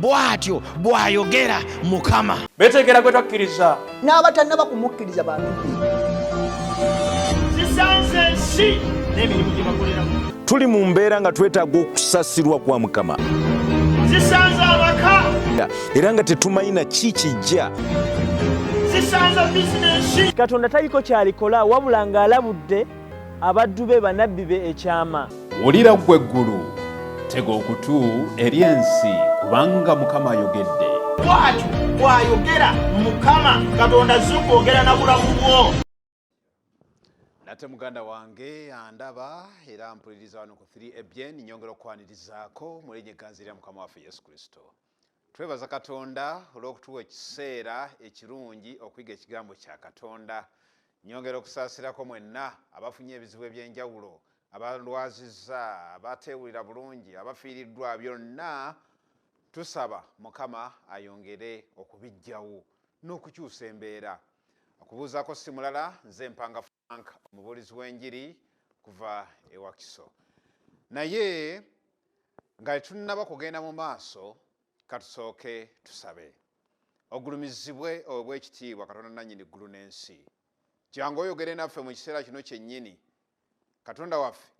bwatyo bwayogera Mukama. Betegera gwe twakkiriza n'abatannaba kumukkiriza bantu zisanze ensi n'emirimu gye bakoleramu. Tuli mu mbeera nga twetaaga okusasirwa kwa Mukama. Zisanze abaka Era nga tetumayina kikijja. zisanze bizinensi. Katonda taliko kyalikola wabula ng'alabudde abaddu be bannabbi be ekyama. Wulira ggwe eggulu, tega okutu eri ensi, kubanga Mukama ayogedde. Bwatyo bwayogera Mukama. Katonda azze okwogera na bulamu bwo. Nate muganda wange andaba era mpuliriza wano ku 3ABN nyongera okwanirizaako mu linnya egganzi lya Mukama waffe Yesu Kristo. Twebaza Katonda olw'okutuwa ekiseera ekirungi okuyiga ekigambo kya Katonda. Nyongera okusaasirako mwenna abafunye ebizibu eby'enjawulo, abalwazizza, abateewulira bulungi, abafiiriddwa, byonna tusaba Mukama ayongere okubijjawo n'okukyusa embeera. Okubuuzaako si mulala, nze Mpanga Frank, omubuulizi w'enjiri kuva e Wakiso. Naye nga tunnaba kugenda mu maaso, katusooke tusabe. Ogulumizibwe obw'ekitiibwa Katonda nannyini ggulu n'ensi. Kyangu oyogere naffe mu kiseera kino kyennyini. Katonda waffe,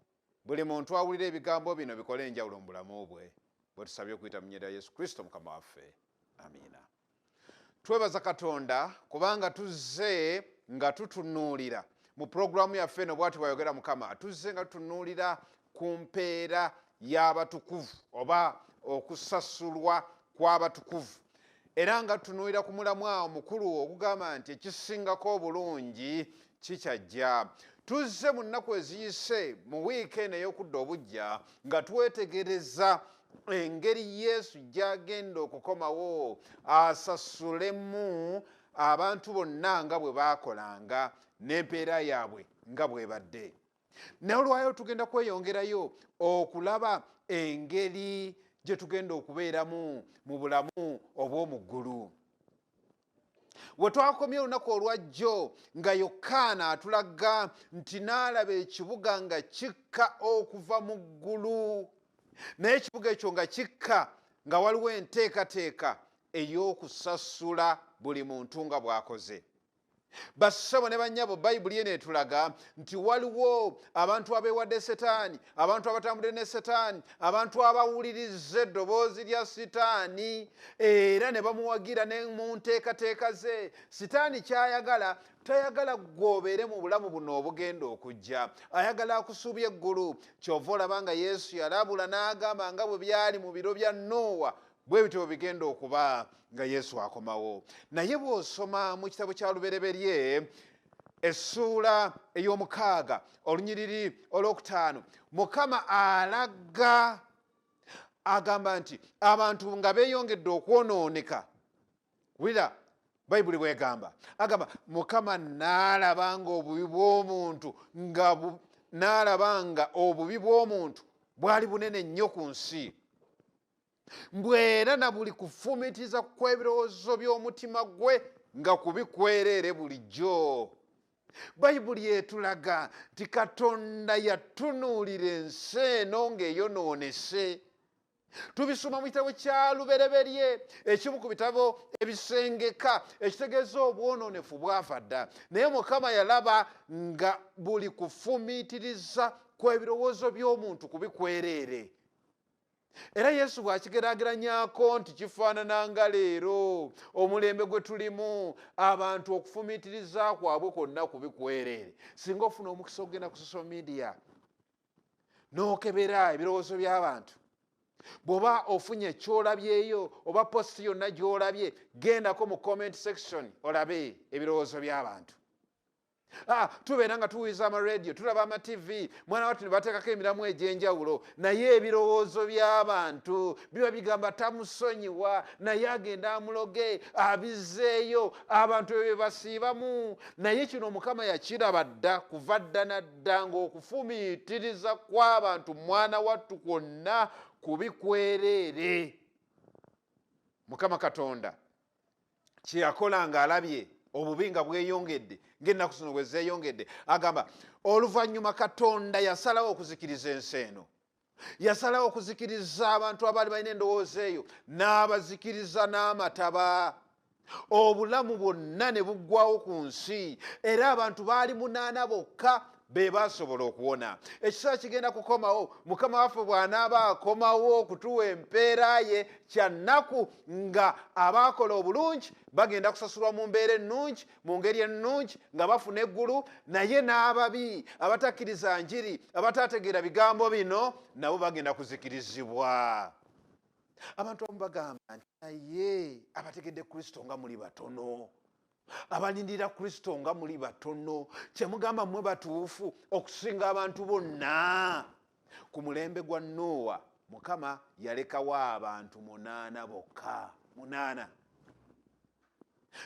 buli muntu awulira ebigambo bino bikole enjawulo mu bulamu bwe. Bwe tusabye okuyita mu nnyera ya Yesu Kristo Mukama waffe. Amiina. Twebaza Katonda kubanga tuzze nga tutunuulira mu programu yaffe eno bw'ati bw'ayogera Mukama. Tuzze nga tutunuulira ku mpeera y'abatukuvu oba okusasulwa kw'abatukuvu. Era nga tutunuulira ku mulamwa omukulu okugamba nti ekisingako obulungi kikyajja. Tuzze mu nnaku eziyise mu wiiki eno ey'okudda obujja nga twetegereza engeri Yesu gy'agenda okukomawo asasulemu abantu bonna nga bwe baakolanga n'empeera yaabwe nga bw'ebadde. Naye olwayo tugenda kweyongerayo okulaba engeri gye tugenda okubeeramu mu bulamu obw'omu ggulu. We twakomye olunaku olwajjo nga Yokaana atulaga nti n'alaba ekibuga nga kikka okuva mu ggulu. Naye ekibuga ekyo nga kikka nga waliwo enteekateeka ey'okusasula buli muntu nga bw'akoze. Bassebo ne bannyabo Bayibuli eno etulaga nti waliwo abantu abeewadde Setaani, abantu abatambudde ne Setaani, abantu abawuliriza eddoboozi lya Setaani era ne bamuwagira ne mu nteekateeka ze. Setaani ky'ayagala, tayagala gwobeere mu bulamu buno obugenda okujja, ayagala akusuubya eggulu. Kyova olaba nga Yesu yalabula n'agamba nga bwe byali mu biro bya Noowa bwe bityo bigenda okuba nga Yesu akomawo. Naye bw'osoma mu kitabo kya Lubereberye essuula ey'omukaaga olunyiriri olwokutaano, Mukama alaga agamba nti abantu nga beeyongedde okwonooneka. Wulira Bayibuli bw'egamba, agamba Mukama n'alaba nga obubi bw'omuntu bwali bunene nnyo ku nsi, mbwera na buli kufumitiriza kw'ebirowoozo by'omutima gwe nga kubikwereere bulijjo. Bayibuli etulaga nti Katonda yatunuulira ensi eno ng'eyonoonese. Tubisoma mu kitabo kya Lubereberye, ekimu ku bitabo ebisengeka ekitegeeza obwonoonefu bwava dda. Naye Mukama yalaba nga buli kufumitiriza kw'ebirowoozo by'omuntu kubikwereere. Era Yesu bw'akigeraageranyako nti kifaanana nga leero omulembe gwe tulimu abantu okufumiitiriza kwabwe kwonna kubikwereere. Singa ofuna omukisa okugenda ku social media n'okebera ebirowoozo by'abantu, bw'oba ofunye ky'olabyeyo oba posti yonna gy'olabye, gendako mu comment section olabe ebirowoozo by'abantu. Tubeera nga tuwuliza amaradio, tulaba ama-TV, mwana wattu ne bateekako emiramu egy'enjawulo, naye ebirowoozo by'abantu biba bigamba tamusonyiwa, naye agenda amuloge, abizzeeyo, abantu ebyo basiibamu. Naye kino Mukama yakiraba dda kuva dda na dda ng'okufumiitiriza kw'abantu mwana wattu kwonna kubikwereere. Mukama Katonda kye yakola ng'alabye obubi nga bweyongedde ng'ennaku zino bwe zeeyongedde, agamba oluvannyuma Katonda yasalawo okuzikiriza ensi eno. yasalawo okuzikiriza abantu abaali balina endowooza eyo n'abazikiriza n'amataba. Obulamu bwonna ne buggwawo ku nsi era abantu baali 8 bokka be basobola okuwona. Ekiseera kigenda kukomawo Mukama waffe bw'anaaba akomawo okutuwa empeera ye kyannaku nga abaakola obulungi bagenda kusasulwa mu mbeera ennungi, mu ngeri ennungi nga bafuna eggulu, naye n'ababi abatakkiriza njiri, abataategeera bigambo bino nabo bagenda kuzikirizibwa. Abantu abamu bagamba nti naye abategedde Kristo nga muli batono, abalindira Kristo nga muli batono, kyemugamba mmwe batuufu okusinga abantu bonna. Ku mulembe gwa Nuuwa Mukama yalekawo abantu 8 bokka. 8.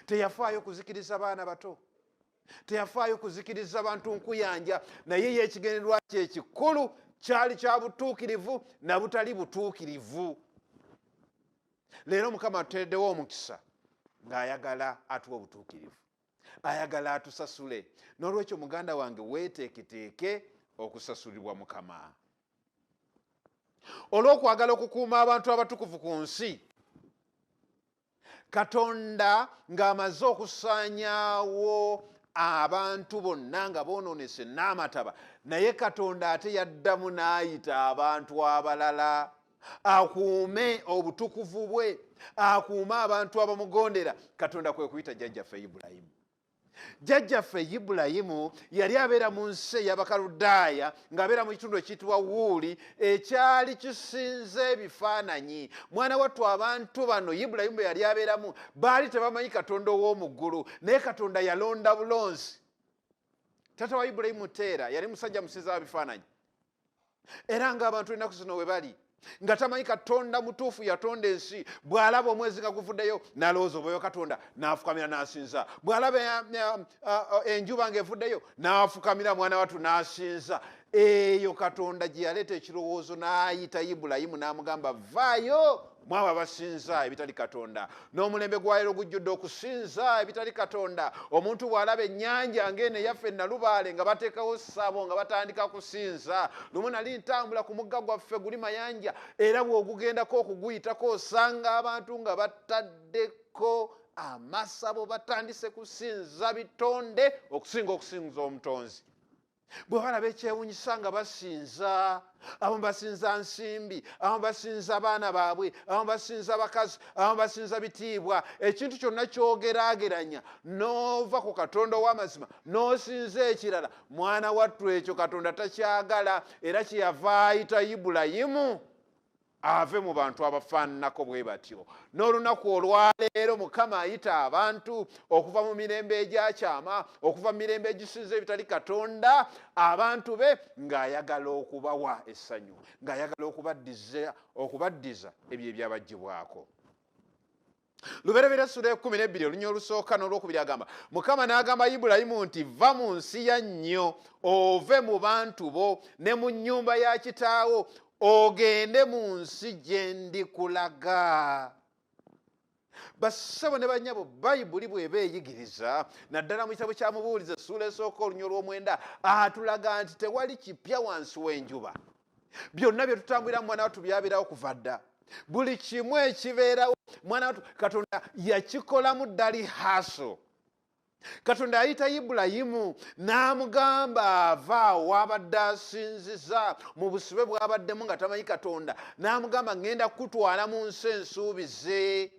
Teyafaayo kuzikiriza baana bato, teyafaayo kuzikiriza bantu nkuyanja, naye ye ekigendererwa kye ekikulu kyali kya butuukirivu na butali butuukirivu. Leero Mukama atuddewo omukisa ng'ayagala atuwa obutuukirivu, ayagala atusasule. N'olwekyo muganda wange weeteeketeeke okusasulibwa Mukama. Olw'okwagala okukuuma abantu abatukuvu ku nsi, Katonda ng'amaze okusaanyaawo abantu bonna nga boonoonese n'amataba, naye Katonda ate yaddamu n'ayita abantu abalala akuume obutukuvu bwe, akuume abantu abamugondera. Katonda kwe kuyita jjajjaffe Ibulayimu. Jjajjaffe Ibulayimu yali abeera mu nsi ey'Abakaludaaya, ng'abeera mu kitundu ekiyitibwa Wuuli ekyali kisinza ebifaananyi. Mwana wattu abantu bano Ibulayimu bwe yali abeeramu baali tebamanyi Katonda ow'omu ggulu, naye Katonda yalonda bulonzi. Taata wa Ibulayimu Teera yali musajja musinza wa bifaananyi, era ng'abantu ennaku zino we bali nga tamanyi Katonda mutuufu yatonda ensi. Bw'alaba omwezi nga guvuddeyo n'alowooza obayo Katonda, n'afukamira n'asinza. Bw'alaba enjuba ng'evuddeyo n'afukamira mwana wattu n'asinza. Eyo Katonda gye yaleeta ekirowoozo n'ayita Ibulayimu n'amugamba vaayo mwabo abasinza ebitali Katonda. N'omulembe gwa leero gujjudde okusinza ebitali Katonda. Omuntu bw'alaba ennyanja ng'eno eyaffe Nalubaale nga bateekawo ssabo nga batandika kusinza. Lumu nali ntambula ku mugga gwaffe guli mayanja, era bw'ogugendako okuguyitako osanga abantu nga bataddeko amasabo, batandise kusinza bitonde okusinga okusinza omutonzi. Bwe balaba ekyewuunyisa nga basinza, abamu basinza nsimbi, abamu basinza abaana baabwe, abamu basinza bakazi, abamu basinza bitiibwa. Ekintu kyonna kyogeraageranya n'ova ku Katonda ow'amazima n'osinza ekirala, mwana wattu ekyo Katonda takyagala, era kyeyava ayita Ibulayimu ave mu bantu abafaananako bwe batyo. N'olunaku olwaleero Mukama ayita abantu okuva mu mirembe egyakyama, okuva mu mirembe egisinza ebitali Katonda, abantu be ng'ayagala okubawa essanyu, ng'ayagala okubaddiza ebyo ebyabaggyibwako. Lubereberye Sura 12 olunya olusooka n'olwokubiri agamba, Mukama n'agamba Ibulayimu nti va mu nsi yannyo, ove mu bantu bo ne mu nnyumba ya kitaawo, ogende mu nsi gye ndikulaga. Bassebo ne bannyabo, Bayibuli bw'eba eyigiriza, naddala mu kitabo kya Mubuulizi Ssuula esooka olunya olw'omwenda, atulaga nti tewali kipya wansi w'enjuba. Byonna bye tutambulira mu mwana wattu byabeerawo kuva dda. Buli kimu ekibeerawo mwana wattu Katonda yakikolamu ddali haaso. Katonda ayita Ibulayimu n'amugamba ava wabadde asinziza mu busibe bw'abaddemu nga tamanyi Katonda, n'amugamba ngenda kutwala mu nsi ensuubize.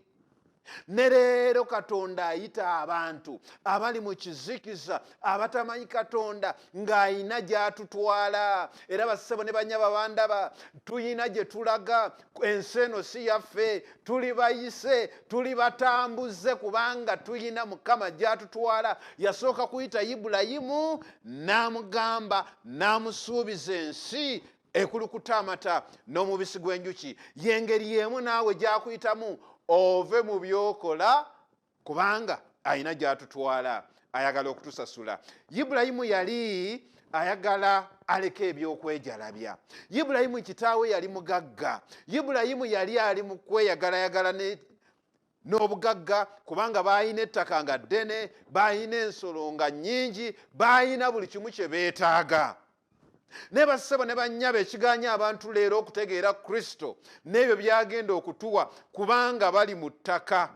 Ne leero Katonda ayita abantu abali mu kizikiza, abatamanyi Katonda, ng'ayina gy'atutwala. Era bassebo ne bannyaba bandaba, tuyina gye tulaga. Ensi eno si yaffe, tuli bayise, tuli batambuze, kubanga tuyina Mukama gy'atutwala. Yasooka kuyita Ibulayimu n'amugamba, n'amusuubiza ensi ekulukuta amata n'omubisi gw'enjuki. Y'engeri y'emu naawe gy'akuyitamu, ove mu byokola, kubanga ayina gy'atutwala, ayagala okutusasula. Ibulayimu yali ayagala aleke ebyokwejalabya. Ibulayimu kitaawe yali mugagga. Ibulayimu yali ali mu kweyagalagala n'obugagga, kubanga baayina ettaka nga ddene, baayina ensolo nga nnyingi, baayina buli kimu kye beetaaga. ne bassebo ne bannyaba ekiganya abantu leero okutegeera Kristo n'ebyo byagenda okutuwa kubanga bali mu ttaka.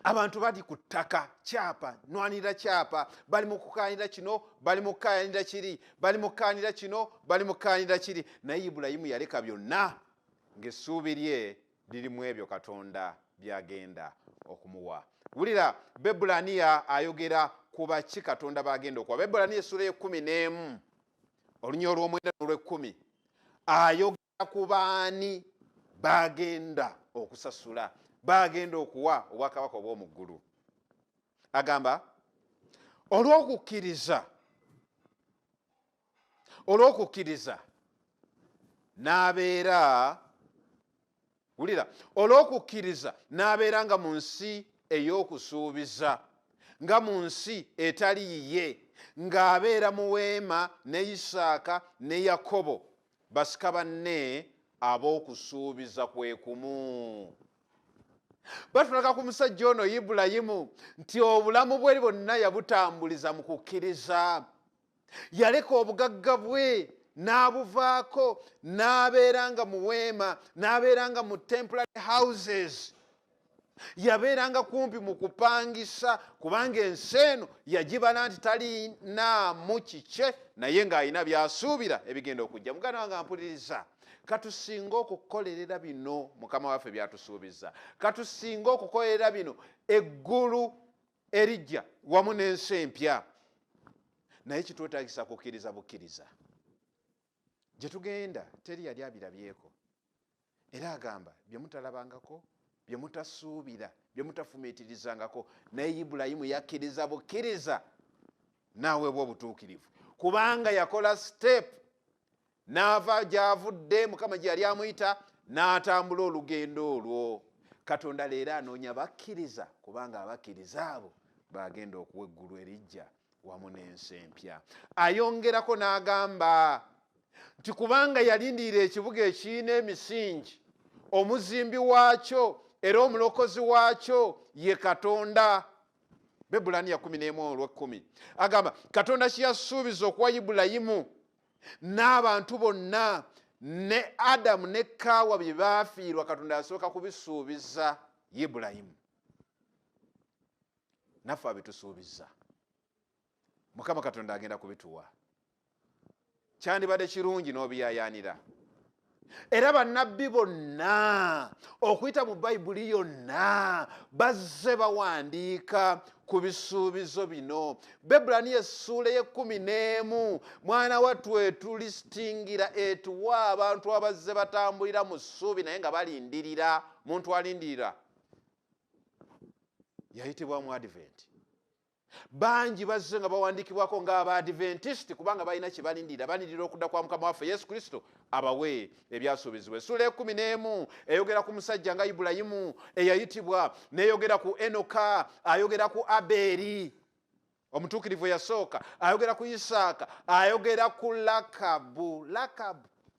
Abantu bali ku ttaka, kyapa nwanira kyapa, bali mu kukaanira kino, bali mu kukaanira kiri, bali mu kukaanira kino, bali mu kukaanira kiri. Naye Ibulayimu yaleka byonna ng'essuubi lye lirimu ebyo Katonda byagenda okumuwa. Wulira Bebulaniya ayogera ku baki Katonda bagenda okuwa. Bebulaniya essula y'e11 olunya olw'omwenda n'olw'ekkumi ayogera ku baani bagenda okusasula, bagenda okuwa obwakabaka obw'omu ggulu. Agamba olw'okukkiriza n'abeera, wulira, olw'okukkiriza n'abeera nga mu nsi ey'okusuubiza, nga mu nsi etali yiye, ng'abeera mu weema ne Isaaka ne Yakobo, basika banne ab'okusuubiza kwe kumu. Batulaga ku musajja ono Ibulayimu nti obulamu bwe bwonna yabutambuliza mu kukkiriza. Yaleka obugagga bwe n'abuvaako n'abeeranga mu weema, n'abeeranga mu temporary houses. Yabeeranga kumpi mu kupangisa kubanga ensi eno yagibala nti talinaamu kikye, naye ng'alina by'asuubira ebigenda okujja. Muganda wange ampuliriza, katusinga okukolerera bino Mukama waffe byatusuubiza, katusinga okukolerera bino eggulu erijja wamu n'ensi empya, naye kitwetaagisa kukkiriza bukkiriza. Gye tugenda teri yali abirabyeko, era agamba bye mutalabangako, bye mutasuubira, bye mutafumiitirizangako, naye Ibulayimu yakkiriza bukkiriza n'aweebwa obutuukirivu, kubanga yakola step n'ava gy'avudde Mukama gye yali amuyita n'atambula olugendo olwo. Katonda leero anoonya bakkiriza, kubanga abakkiriza abo bagenda okuwa eggulu erijja wamu n'ensi empya. Ayongerako n'agamba nti kubanga yalindirira ekibuga ekirina emisingi, omuzimbi waakyo era omulokozi waakyo ye Katonda. Bebulaniya 11:10 agamba Katonda kye yasuubiza okuwa Ibulayimu n'abantu bonna, ne Adamu ne Kaawa bye baafiirwa, Katonda yasooka kubisuubiza Ibulayimu. Naffe abitusuubiza, Mukama Katonda agenda kubituwa. Kyandibadde kirungi n'obiyaayaanira. Era bannabbi bonna okuyita mu Bayibuli yonna bazze bawandiika ku bisuubizo bino. Bebulaniya essuula y'e11 mwana wattu etulistingira etuwa abantu abazze batambulira mu ssuubi naye nga balindirira. Muntu alindirira yayitibwa mu Advent. Bangi bazze nga bawandiikibwako ng'aba Adventist kubanga balina kye balindira, balindira okudda kwa Mukama waffe Yesu Kristo abawe ebyasuubizibwa. Essula y'e11 eyogera ku musajja nga Ibulayimu eyayitibwa, n'eyogera ku Enoka, ayogera ku Aberi omutuukirivu eyasooka, ayogera ku Isaaka, ayogera ku Lakabu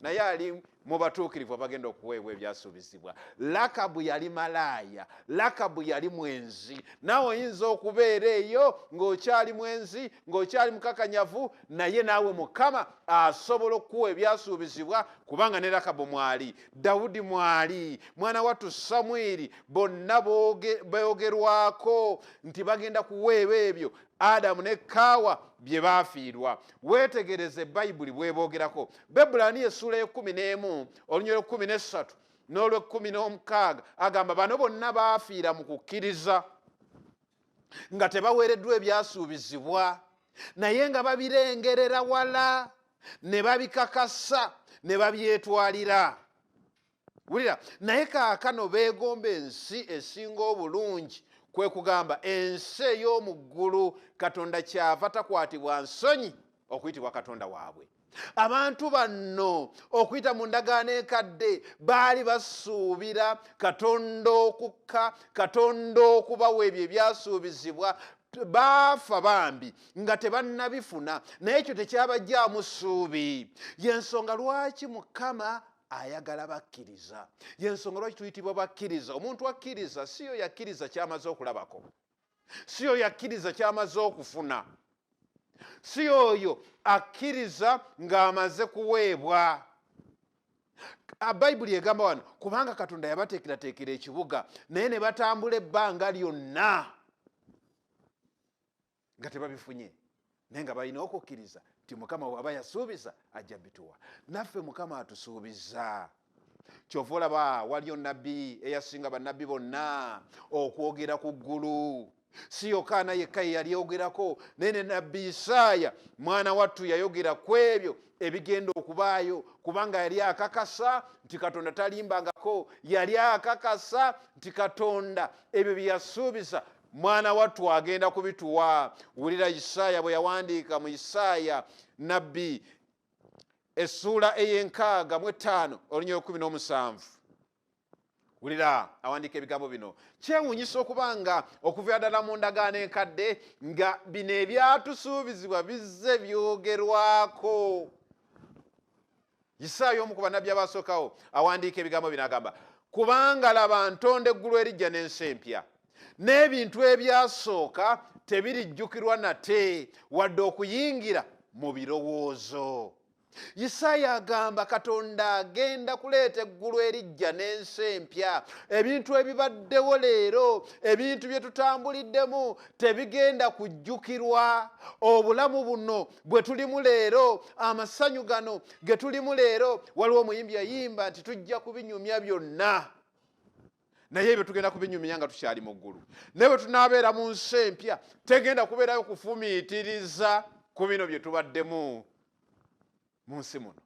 naye ali mu batuukirivu abagenda okuweebwa ebyasuubizibwa. Lakabu yali malaaya, Lakabu yali mwenzi. Naawe oyinza okubeera eyo ng'okyali mwenzi, ng'okyali mukakanyavu, naye naawe Mukama asobola okuwa ebyasuubizibwa kubanga ne Lakabu mwali, Dawudi mwali, mwana wattu Samwiri, bonna beeyogerwako nti bagenda kuweebwa ebyo Adamu ne Kaawa bye baafiirwa. Weetegereze Bayibuli bwebogerako. Bebulaniya essuula y'e11 olunya olw'e13 n'olw'e16 agamba bano bonna baafiira mu kukkiriza nga tebaweereddwa ebyasuubizibwa, naye nga babirengerera wala ne babikakasa ne babyetwalira. Wulira, naye kaakano beegomba ensi esinga obulungi, kwe kugamba ensi ey'omu ggulu. Katonda kyava takwatibwa nsonyi okuyitibwa Katonda waabwe. Abantu bano okuyita mu ndagaano ekadde baali basuubira Katonda okukka, Katonda okubawa ebyo ebyasuubizibwa. Baafa bambi nga tebannabifuna, naye ekyo tekyabajjaamu ssuubi. Y'ensonga lwaki Mukama ayagala bakkiriza, y'ensonga lwaki tuyitibwa bakkiriza. Omuntu akkiriza si yo yakkiriza kyamaze okulabako, si yo yakkiriza kyamaze okufuna. si oyo akkiriza ng'amaze kuweebwa. Bayibuli egamba wano kubanga Katonda yabateekerateekera ekibuga naye ne batambula ebbanga lyonna nga tebabifunye, naye nga balina okukkiriza nti Mukama bw'aba yasuubiza ajja bituwa. Naffe Mukama atusuubiza. Kyova olaba waliyo nnabbi eyasinga bannabbi bonna okwogera ku ggulu. Si Yokaana yekka ye yalyogerako, naye ne nnabbi Isaaya mwana wattu yayogera ku ebyo ebigenda okubaayo, kubanga yali akakasa nti Katonda talimbangako, yali akakasa nti Katonda ebyo bye yasuubiza mwana wattu agenda kubituwa. Wulira Isaaya bwe yawandiika mu Isaaya nabbi essula ey'enkaga-mu-etaano olunyiriri 17. Wulira awandiika ebigambo bino. Kyewuunyisa okubanga okuva ddala mu ndagaano enkadde nga bino ebyatusuubizibwa bizze byogerwako. Isaaya omu ku bannabbi abasookawo awandiika ebigambo bino agamba, kubanga laba ntonda eggulu erijja n'ensi empya, n'ebintu ebyasooka tebirijjukirwa nate wadde okuyingira mu birowoozo. Isaaya agamba Katonda agenda kuleeta eggulu erijja n'ensi empya. Ebintu ebibaddewo leero, ebintu bye tutambuliddemu tebigenda kujjukirwa. Obulamu buno bwe tulimu leero, amasanyu gano ge tulimu leero, waliwo omuyimbi yayimba nti tujja kubinyumya byonna, naye ebyo tugenda kubinyumya nga tukyali mu ggulu. Naye bwe tunaabeera mu nsi empya tegenda kubeerayo kufumiitiriza ku bino bye tubaddemu mu nsi muno.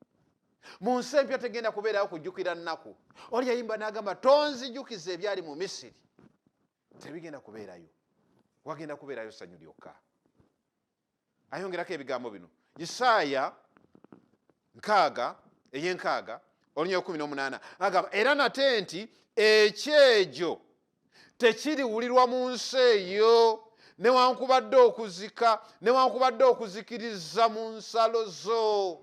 Mu nsi empya tegenda kubeerayo kujjukira nnaku. Oli yayimba n'agamba tonzijukiza ebyali mu Misiri. Tebigenda kubeerayo, wagenda kubeerayo ssanyu lyokka. Ayongerako ebigambo bino. Isaaya 6:6 olunyiriri 18 agamba era nate nti ekyejo tekiriwulirwa mu nsi eyo newankubadde okuzika newankubadde okuzikiriza mu nsalo zo.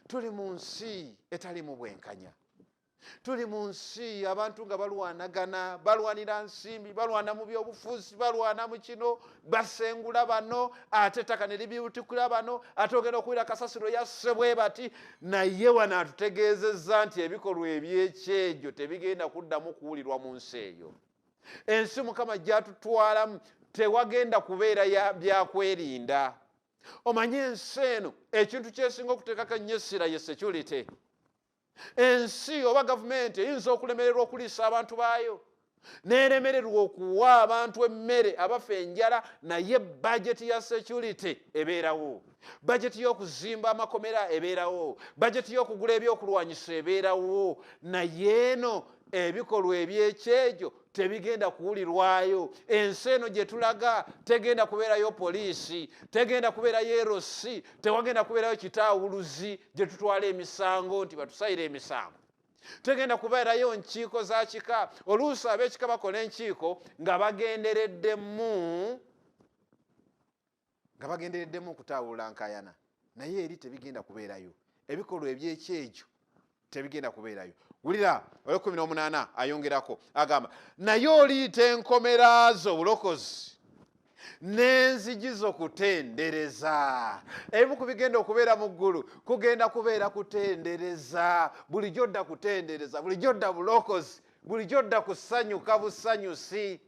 Tuli mu nsi etalimu bwenkanya. Tuli mu nsi abantu nga balwanagana, balwanira nsimbi, balwana mu byobufuzi, balwana mu kino, basengula bano, ate ettaka ne libibutikula bano, ate ogenda okuwulira kasasiro yasse bwe bati. Naye wano atutegeezezza nti ebikolwa eby'ekyejo tebigenda kuddamu kuwulirwa mu nsi eyo. Ensi Mukama gy'atutwalamu tewagenda kubeera byakwerinda. Omanye ensi eno ekintu kyesinga okuteekako ennyo essira ye security. Ensi oba gavumenti eyinza okulemererwa okuliisa abantu baayo, n'eremererwa okuwa abantu emmere abafa enjala, naye bajeti ya security ebeerawo. Bajeti y'okuzimba amakomera ebeerawo. Bajeti y'okugula ebyokulwanyisa ebeerawo. Naye eno ebikolwa eby'ekyejo tebigenda kuwulirwayo. Ensi eno gye tulaga tegenda kubeerayo poliisi, tegenda kubeerayo erosi, tewagenda kubeerayo kitaawuluzi gye tutwala emisango nti batusayire emisango. Tegenda kubeerayo nkiiko za kika. Oluusi ab'ekika bakola enkiiko nga bagendereddemu okutaawulula nkayana, naye eri tebigenda kubeerayo. Ebikolwa eby'ekyejo tebigenda kubeerayo. Wulira 18 ayongerako agamba naye oliyita enkomera zo obulokozi n'enzigi zo kutendereza. Ebimu ku bigenda okubeera mu ggulu kugenda kubeera kutendereza. Bulijjo odda kutendereza, bulijjo odda bulokozi, bulijjo odda kusanyuka busanyusi.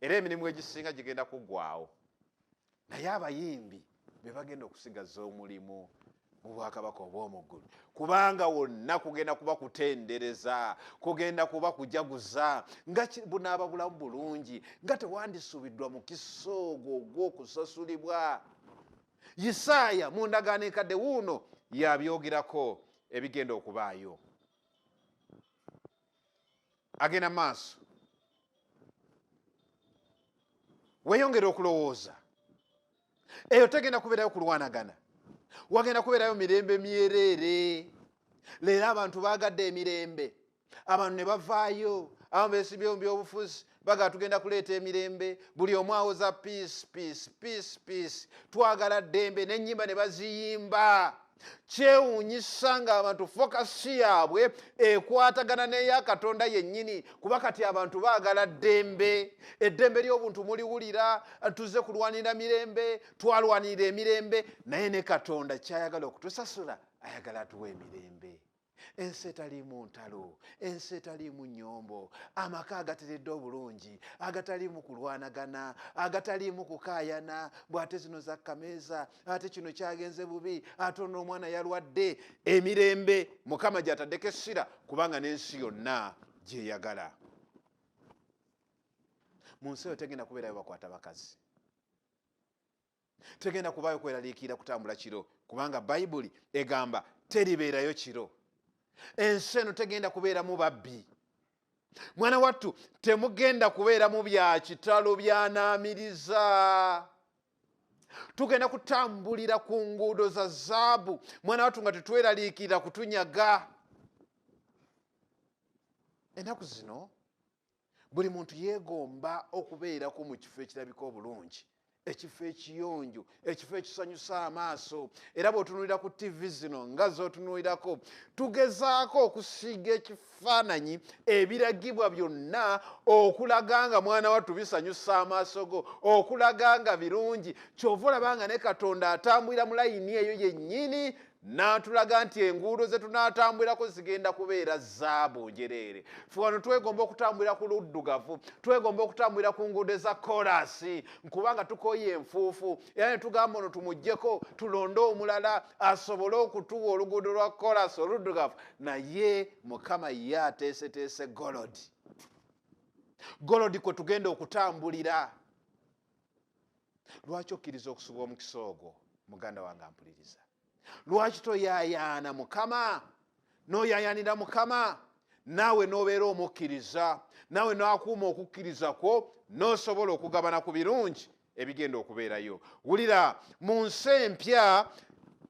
Era emirimu egisinga gigenda kuggwaawo, naye abayimbi be bagenda okusigaza omulimu mu bwakabaka obw'omu ggulu, kubanga wonna kugenda kuba kutendereza, kugenda kuba kujaguza, nga bunaaba bulamu bulungi, nga tewandisuubiddwa mukisa ogwo ogw'okusasulibwa. Isaaya mu ndagaano enkadde wuuno yabyogerako ebigenda okubaayo. Agenda maaso, weeyongera okulowooza, eyo tegenda kubeerayo kulwanagana, wagenda kubeerayo mirembe myereere. Leero abantu baagadde emirembe, abantu ne bavaayo, abamu beesibye mu byobufuzi baga tugenda kuleeta emirembe, buli omu awoza peace peace peace peace, twagala ddembe, n'ennyimba ne baziyimba. kyewuunyisa ng'abantu fokasi yaabwe ekwatagana n'eya Katonda yennyini, kuba kati abantu baagala ddembe. Eddembe ly'obuntu muliwulira, tuze kulwanira mirembe, twalwanira emirembe, naye ne Katonda kyayagala okutusasula ayagala atuwa emirembe. Ensi etaliimu ntalo, ensi etaliimu nnyombo, amaka agateredde obulungi, agataliimu kulwanagana, agataliimu kukaayana, bw'ate zino zakkameeza, ate kino kyagenze bubi, ate ono omwana yalwadde. Emirembe Mukama gy'ataddeko essira, kubanga n'ensi yonna gyeyagala. Mu nsi eyo tegenda kubeerayo bakwata bakazi, tegenda kubaayo kweraliikira kutambula kiro, kubanga Bayibuli egamba teribeerayo kiro. Ensi eno tegenda kubeeramu babbi. Mwana wattu, temugenda kubeeramu bya kitalo byanaamiriza. Tugenda kutambulira ku nguudo za zaabu, mwana wattu, nga tetweraliikirira kutunyaga. Ennaku zino buli muntu yeegomba okubeerako mu kifo ekirabika obulungi, ekifo ekiyonjo, ekifo ekisanyusa amaaso. Era bw'otunuulira ku TV zino nga z'otunuulirako, tugezaako okusiiga ekifaananyi ebiragibwa byonna okulaga nga mwana wattu bisanyusa amaaso go, okulaga nga birungi. Kyova olabanga ne Katonda atambulira mu layini eyo yennyini, n'atulaga nti enguudo ze tunaatambulirako zigenda kubeera zaabu njereere. Ffe wano twegomba okutambulira ku luddugavu, twegomba okutambulira ku nguudo eza koolaasi, nkubanga tukooye enfuufu. Era ne tugamba ono tumuggyeko, tulonde omulala asobole okutuwa oluguudo lwa koolaasi oluddugavu. Naye Mukama ye ateeseteese golodi. Golodi kwe tugenda okutambulira. Lwaki okkiriza okusubwa omukisa ogwo, muganda wange ampuliriza? Lwaki toyaayaana Mukama? N'oyaayaanira Mukama, naawe n'obeera omukkiriza, naawe n'akuuma okukkiriza kwo, n'osobola okugabana ku birungi ebigenda okubeerayo. Wulira, mu nsi empya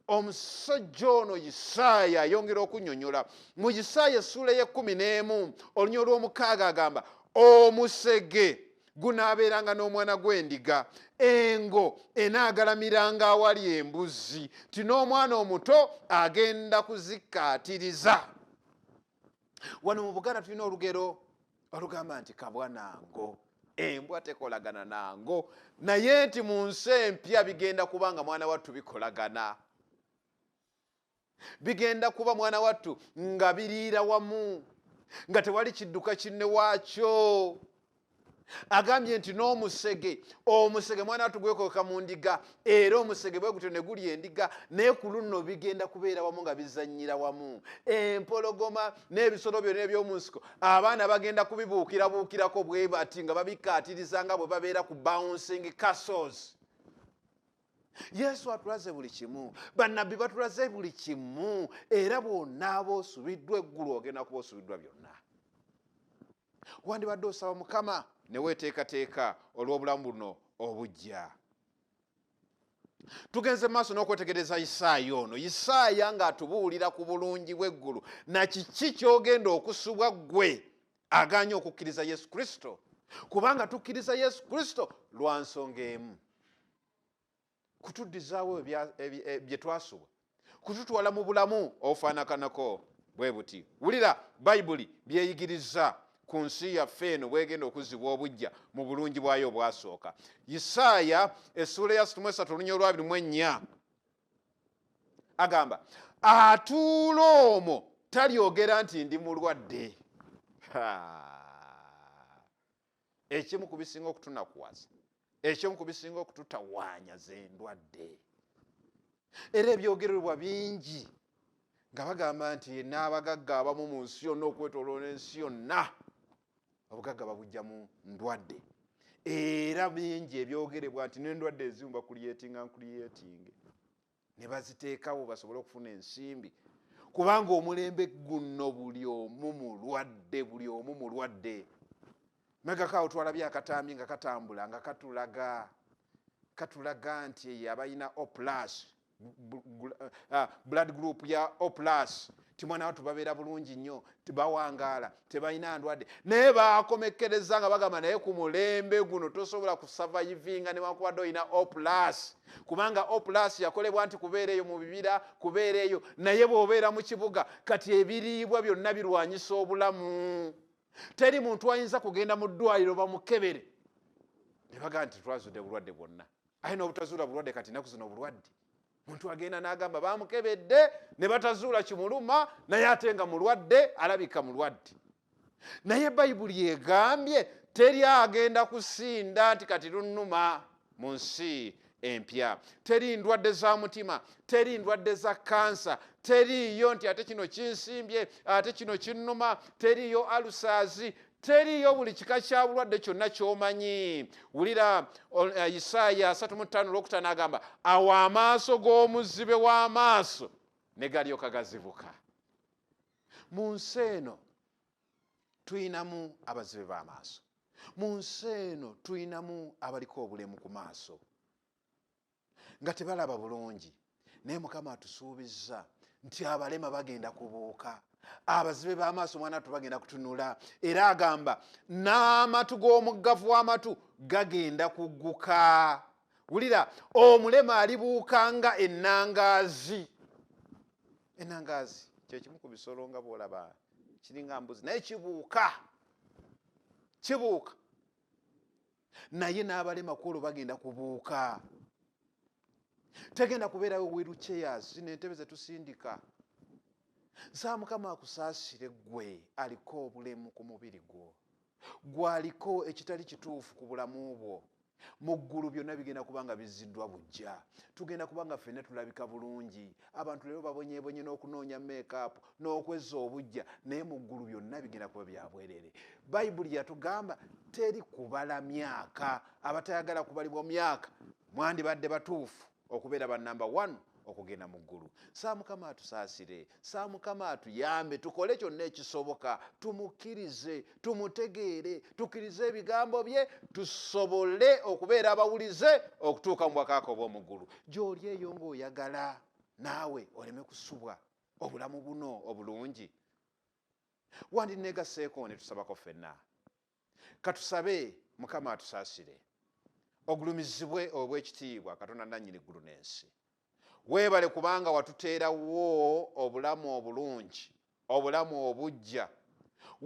omusajja ono Isaaya ayongera okunnyonnyola. Mu Isaaya essuula ye-11 olunya olw'omukaaga agamba, omusege gunaabeeranga n'omwana gw'endiga, engo enaagalamiranga awali embuzi, ti n'omwana omuto agenda kuzikkaatiriza. Wano mu Buganda tulina olugero olugamba nti kabwa nango, embwa tekolagana nango, naye nti mu nsi empya bigenda kuba nga mwana wattu bikolagana. Bigenda kuba mwana wattu nga biriira wamu, nga tewali kidduka kinne waakyo. Agambye nti n'omusege, omusege mwana wattu gwekoka mu ndiga, era omusege bwe gutyo ne gulya endiga, naye ku luno bigenda kubeera wamu nga bizannyira wamu. Empologoma n'ebisolo byonna eby'omu nsiko, abaana bagenda kubibuukirabuukirako bwe bati nga babikkaatiriza nga bwe babeera ku bouncing castles. Yesu atulaze buli kimu, bannabbi batulaze buli kimu, era bwonna ab'osubiddwa eggulu ogenda kuba osubiddwa byonna. Wandibadde osaba Mukama ne weeteekateeka olw'obulamu buno obujja. Tugenze maaso n'okwetegereza Isaaya ono. Isaaya ng'atubuulira ku bulungi bw'eggulu na kiki ky'ogenda okusubwa ggwe agaanye okukkiriza Yesu Kristo. Kubanga tukkiriza Yesu Kristo lwa nsonga emu: kutuddizaawo bye twasubwa, kututwala mu bulamu obufaanakanako bwe buti. Wulira, Bayibuli byeyigiriza ku nsi yaffe eno bwegenda okuzzibwa obujja mu bulungi bwayo obwasooka. Isaaya essuula ya 33 olunya olwa 24 agamba, atuula omwo talyogera nti ndi mulwadde. Ekimu ku bisinga okutunakuwaza, ekimu ku bisinga okututawaanya ze ndwadde. Era ebyogererwa bingi nga bagamba nti n'abagagga abamu mu nsi yonna okwetooloola ensi yonna obugagga babujja mu ndwadde. Era bingi ebyogerebwa nti n'endwadde ezimu bakuliyetinga nkuliyetinge, ne baziteekawo basobole okufuna ensimbi, kubanga omulembe guno buli omu mulwadde, buli omu mulwadde. Megakaawo twalabye akatambi nga katambula nga katulaga nti abalina O+, blood group ya O+, timwana watu babeera bulungi nnyo tebawangaala tebalina ndwadde naye bakomekkereza nga bagamba naye ku mulembe guno tosobola kusavayivinga newankubadde olina oplas kubanga oplas yakolebwa nti kubeera eyo mu bibira kubeera eyo naye bw'obeera mu kibuga kati ebiriibwa byonna birwanyisa obulamu teri muntu ayinza kugenda mu ddwaliro bamukebere ne bagamba nti twazudde bulwadde bwonna aye n'obutazuula bulwadde kati naku zino obulwadde muntu agenda n'agamba bamukebedde ne batazuula kimuluma naye ate nga mulwadde alabika mulwadde naye bayibuli egambye teri agenda kusinda nti kati lunnuma mu nsi empya teri ndwadde za mutima teri ndwadde za kansa teriyo nti ate kino kinsimbye ate kino kinnuma teriyo alusaazi teriyo buli kika kya bulwadde kyonna ky'omanyi wulira Isaaya 35:5 agamba awo amaaso g'omuzibe w'amaaso ne galyoka gazibuka mu nsi eno tuyinamu abazibe b'amaaso mu nsi eno tuyinamu abaliko obulemu ku maaso nga tebalaba bulungi naye Mukama atusuubizza nti abalema bagenda kubuuka abazibe b'amaaso mwana watu bagenda kutunula era agamba n'amatu g'omuggavu w'amatu gagenda kugguka wulira omulema alibuuka nga ennangaazi ennangaazi kye kimu ku bisolo nga bw'olaba kiringa mbuzi naye kibuuka naye n'abalema kwolwo bagenda kubuuka tegenda kubeerawo wheelchairs n'entebe zetusindika nsaba Mukama akusaasire ggwe aliko obulemu ku mubiri gwo gwaliko ekitali kituufu ku bulamu bwo mu ggulu byonna bigenda kuba nga bizziddwa bujja tugenda kuba nga ffenna tulabika bulungi abantu leero babonyeebonye n'okunoonya make-up n'okwezza obujja naye mu ggulu byonna bigenda kuba bya bwerere bayibuli yatugamba teri kubala myaka abatayagala kubalibwa myaka mwandibadde batuufu okubeera ba number 1 okugenda mu ggulu saa Mukama atusaasire saa Mukama atuyambe tukole kyonna ekisoboka tumukkirize tumutegeere tukkirize ebigambo bye tusobole okubeera abawulize okutuuka mu bwakabaka obw'omu ggulu gy'oli eyo ng'oyagala naawe oleme kusubwa obulamu buno obulungi wandineegaseeko ne tusabako ffenna katusabe Mukama atusaasire ogulumizibwe obw'ekitiibwa Katonda nannyini ggulu n'ensi weebale kubanga watuteerawo obulamu obulungi obulamu obujja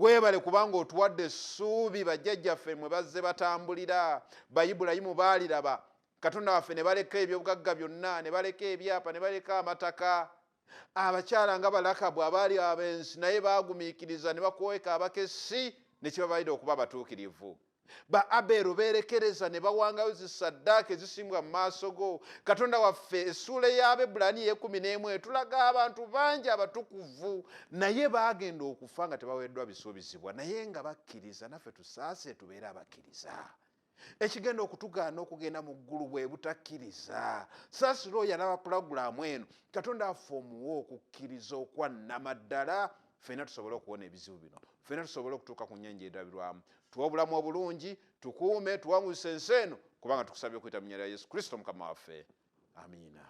weebale kubanga otuwadde essuubi bajjajjaffe mwe bazze batambulira Bayibulayimu baaliraba Katonda waffe ne baleka ebyobugagga byonna ne baleka ebyapa ne baleka amataka abakyala nga Balakabu abaali abensi naye baagumiikiriza ne bakweka abakessi ne kibabalira okuba abatuukirivu ba Abeero beerekereza ne bawangayo zisaddaaka ezisimbwa mu maaso go Katonda waffe essuula y'Abaebbulaaniya 11 etulaga abantu bangi abatukuvu naye baagenda okufa nga tebaweeddwa bisuubizibwa naye nga bakkiriza naffe tusaase tubeere abakkiriza ekigenda okutugaana okugenda mu ggulu bwe butakkiriza saasira oyo alaba pulogulaamu eno Katonda waffe omuwe okukkiriza okwannama ddala ffenna tusobole okuwona ebizibu bino ffenna tusobole okutuuka ku nnyenje endabirwamu tuwe obulamu obulungi tukuume tuwanguse ensi eno kubanga tukusabye okuyita mu nnyanja ya Yesu Kristo Mukama waffe amiina.